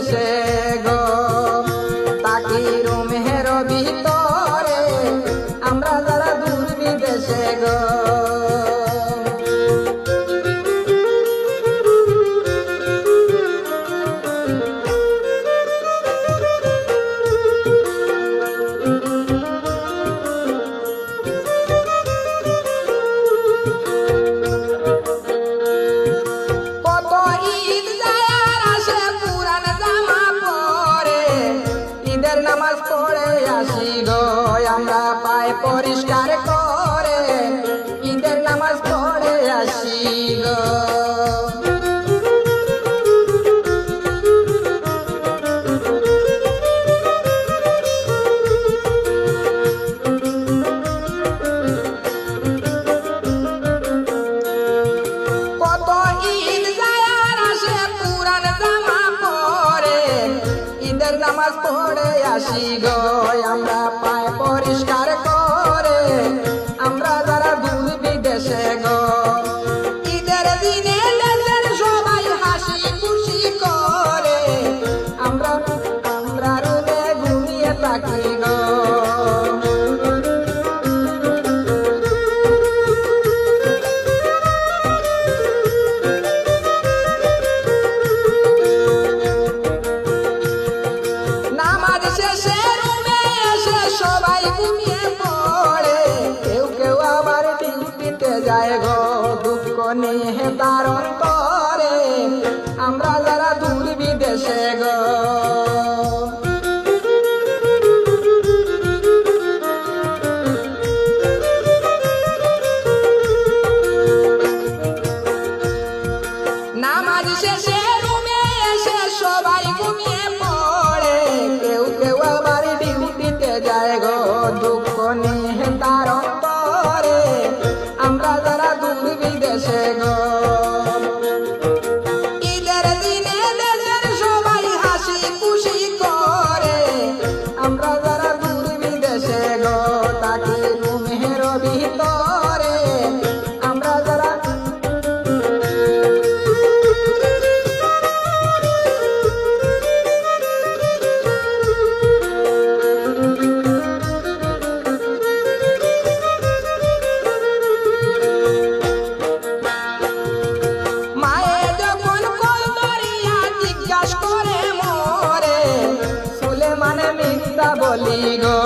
বিদেশে গো তাকি রুমের ভিতরে আমরা যারা দূর বিদেশে গো নামাজ পড়ে আসি গো আমরা পায় পরিষ্কার করে ঈদের নামাজ পড়ে আসি গো কত ঈদ যায় আর আসে পুরান জামা পরে ঈদের নামাজ পড়ে আসি গো আমরা পায় পরিষ্কার করে আমরা যারা দূর বিদেশে গো ঈদের দিনে দেশের সবাই হাসি খুশি করে আমরা আমরা রুমে ঘুমিয়ে থাকি গো নামাজ শেষে রুমে এসে সবাই ঘুমিয়ে পড়ে কেউ কেউ আবার ডিউটিতে যায় গো দুঃখ নিয়ে তার অন্তরে আমরা যারা দূর বিদেশে গো নামাজ শেষে রুমে এসে সবাই ঘুমিয়ে পড়ে কেউ কেউ আবার ডিউটিতে যায় গো দুঃখ নিয়ে তার অন্তরে আমরা যারা দূর বিদেশে গো ঈদের দিনে দেশের সবাই হাসি খুশি করে আমরা যারা দূর বিদেশে গো তাকে রুমের ভিতরে আমরা যারা বলি গো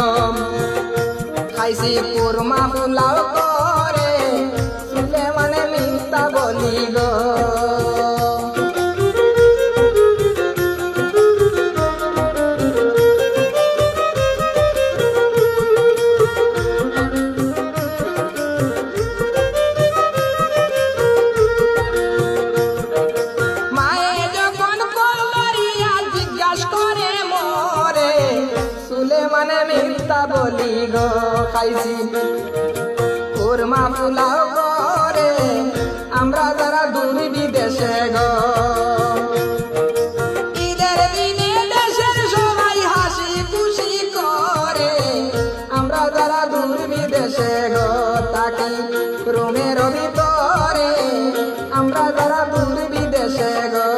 খাইছি কুরমা পোলাও করে শুনলে মানে মিথ্যা বলি গো মায়ে যখন কল করিয়া জিজ্ঞাসা করে মোরে মানে মিথ্যা বলি গো খাইছি কুরমা পোলাও করে আমরা যারা দূর বিদেশে গো ঈদের দিনে দেশের সবাই হাসি খুশি করে আমরা যারা দূর বিদেশে গো তাকি রুমের ভিতরে আমরা যারা দূর বিদেশে গো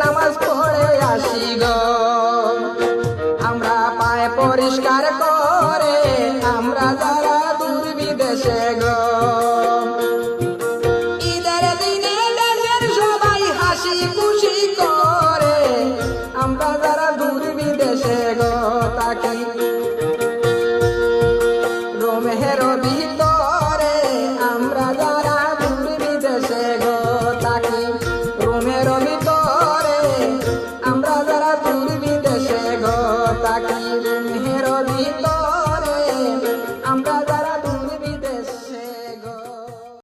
নামাজ পড়ে আসি গো আমরা পায় পরিষ্কার করে আমরা যারা দূর বিদেশে